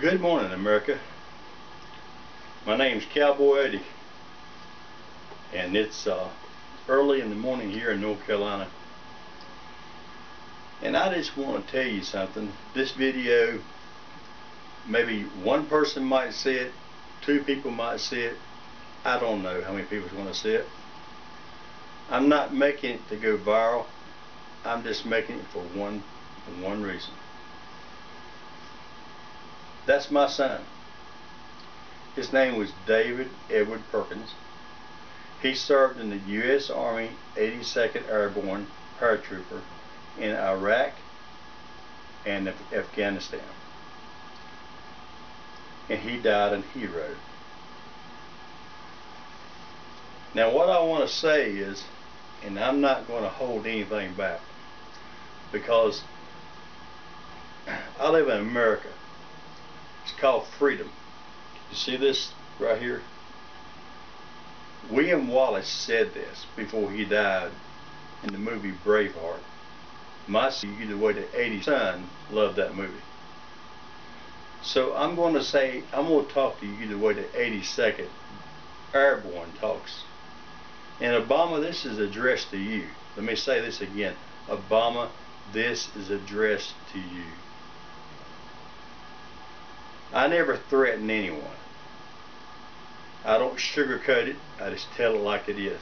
Good morning, America. My name's Cowboy Eddie, and it's early in the morning here in North Carolina. And I just want to tell you something. This video, maybe one person might see it, two people might see it. I don't know how many people are going to see it. I'm not making it to go viral. I'm just making it for one reason. That's my son. His name was David Edward Perkins. He served in the U.S. Army 82nd Airborne paratrooper in Iraq and Afghanistan. And he died a hero. Now what I want to say is, and I'm not going to hold anything back, because I live in America. It's called freedom. You see this right here? William Wallace said this before he died in the movie Braveheart. My son, the way the 80s son, loved that movie. So I'm going to talk to you the way the 82nd Airborne talks. And Obama, this is addressed to you. Let me say this again. Obama, this is addressed to you. I never threaten anyone. I don't sugarcoat it. I just tell it like it is.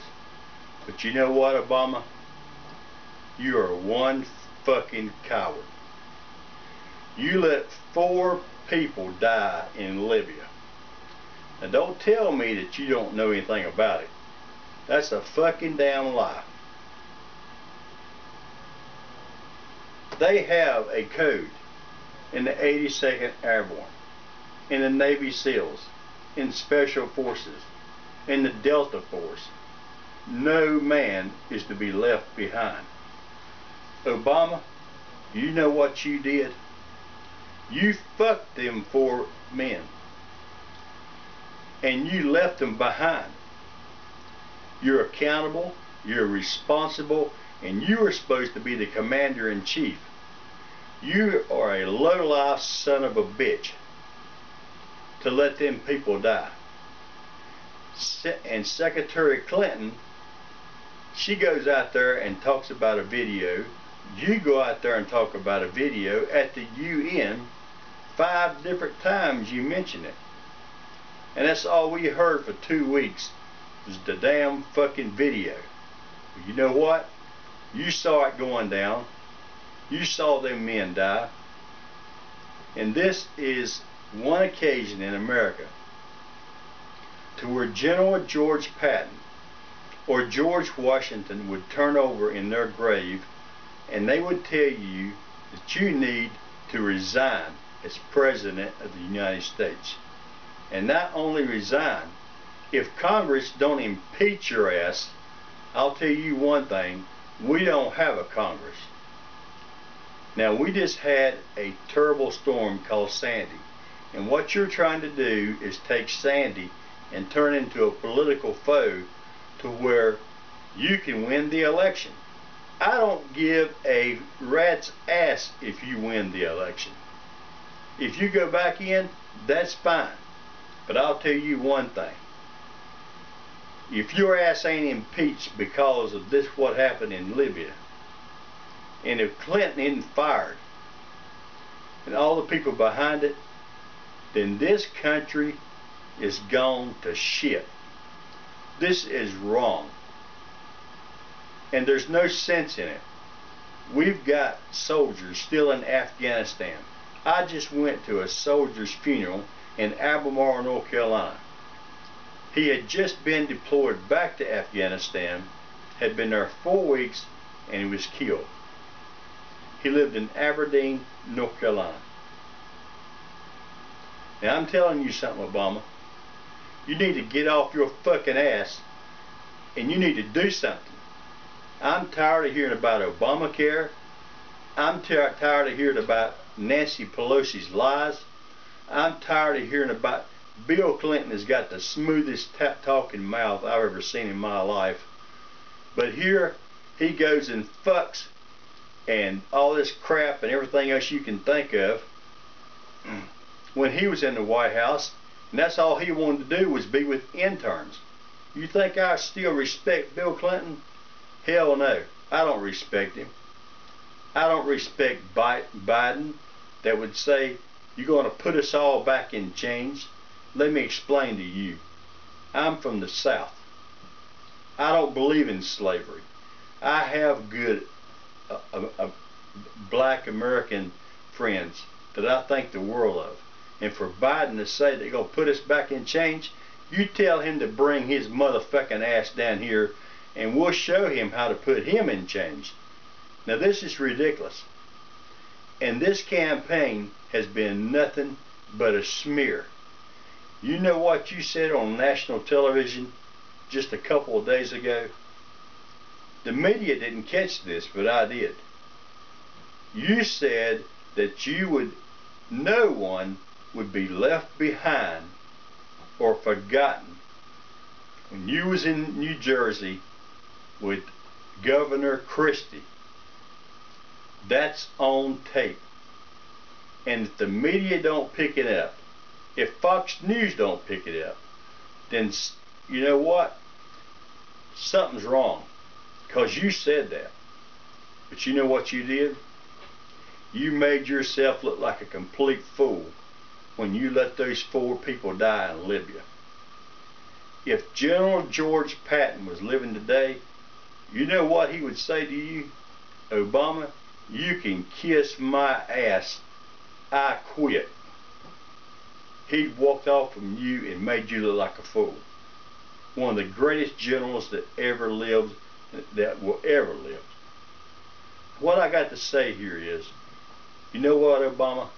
But you know what, Obama? You are one fucking coward. You let 4 people die in Libya. Now don't tell me that you don't know anything about it. That's a fucking damn lie. They have a code in the 82nd Airborne, in the Navy SEALs, in Special Forces, in the Delta Force. No man is to be left behind. Obama, you know what you did? You fucked them 4 men. And you left them behind. You're accountable, you're responsible, and you are supposed to be the commander-in-chief. You are a low-life son of a bitch to let them people die. And Secretary Clinton, she goes out there and talks about a video. You go out there and talk about a video at the UN. 5 different times you mention it. And that's all we heard for 2 weeks, was the damn fucking video. You know what? You saw it going down. You saw them men die. And this is one occasion in America to where General George Patton or George Washington would turn over in their grave and they would tell you that you need to resign as President of the United States. And not only resign, if Congress don't impeach your ass, I'll tell you one thing, we don't have a Congress. Now we just had a terrible storm called Sandy. And what you're trying to do is take Sandy and turn into a political foe to where you can win the election. I don't give a rat's ass if you win the election. If you go back in, that's fine. But I'll tell you one thing. If your ass ain't impeached because of this, what happened in Libya, and if Clinton isn't fired, and all the people behind it, then this country is gone to shit. This is wrong. And there's no sense in it. We've got soldiers still in Afghanistan. I just went to a soldier's funeral in Albemarle, North Carolina. He had just been deployed back to Afghanistan, had been there 4 weeks, and he was killed. He lived in Aberdeen, North Carolina. Now I'm telling you something, Obama. You need to get off your fucking ass and you need to do something. I'm tired of hearing about Obamacare. I'm tired of hearing about Nancy Pelosi's lies. I'm tired of hearing about Bill Clinton has got the smoothest talking mouth I've ever seen in my life. But here he goes and fucks and all this crap and everything else you can think of. when he was in the White House, and that's all he wanted to do was be with interns. You think I still respect Bill Clinton? Hell no. I don't respect him. I don't respect Biden that would say, you're going to put us all back in chains. Let me explain to you. I'm from the South. I don't believe in slavery. I have good black American friends that I think the world of. And for Biden to say they're going to put us back in chains, you tell him to bring his motherfucking ass down here and we'll show him how to put him in chains. Now this is ridiculous. And this campaign has been nothing but a smear. You know what you said on national television just a couple of days ago? The media didn't catch this, but I did. You said that no one would be left behind or forgotten when you was in New Jersey with Governor Christie. That's on tape. And if the media don't pick it up, if Fox News don't pick it up, then you know what? Something's wrong. Because you said that. But you know what you did? You made yourself look like a complete fool when you let those 4 people die in Libya. If General George Patton was living today, you know what he would say to you? Obama, you can kiss my ass. I quit. He'd walked off from you and made you look like a fool. One of the greatest generals that ever lived, that will ever live. What I got to say here is, you know what, Obama?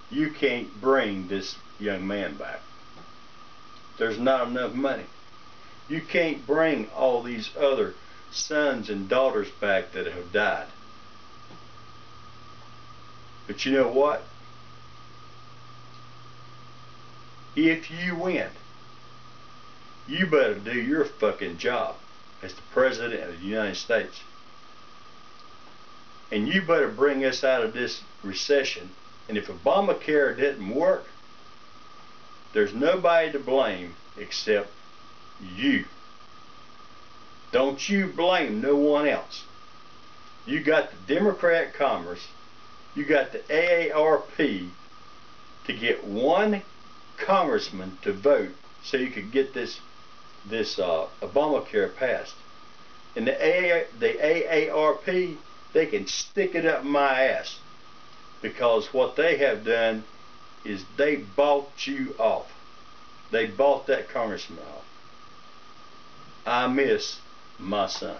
You can't bring this young man back. There's not enough money. You can't bring all these other sons and daughters back that have died. But you know what? If you win, you better do your fucking job as the President of the United States. And you better bring us out of this recession. And if Obamacare didn't work, there's nobody to blame except you. Don't you blame no one else. You got the Democrat Congress, you got the AARP to get one congressman to vote so you could get this Obamacare passed. And the AARP, they can stick it up my ass, because what they have done is they bought you off. They bought that congressman off. I miss my son.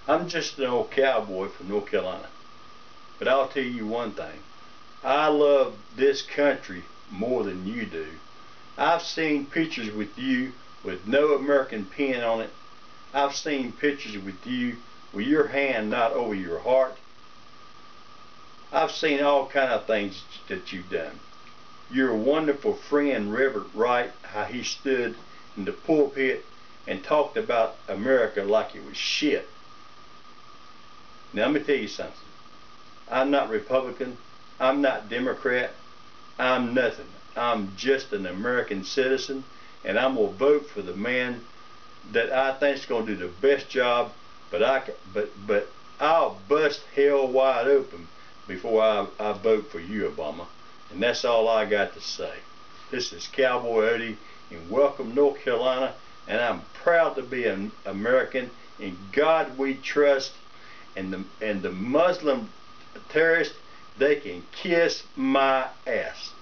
I'm just an old cowboy from North Carolina, but I'll tell you one thing. I love this country more than you do. I've seen pictures with you with no American pen on it. I've seen pictures with you with your hand not over your heart. I've seen all kind of things that you've done. Your wonderful friend Reverend Wright, how he stood in the pulpit and talked about America like it was shit. Now let me tell you something. I'm not Republican. I'm not Democrat. I'm nothing. I'm just an American citizen, and I'm going to vote for the man that I think is going to do the best job. But I'll bust hell wide open before I vote for you, Obama. And that's all I got to say. This is Cowboy Odie, and welcome North Carolina. And I'm proud to be an American. In God we trust. And the Muslim terrorists, they can kiss my ass.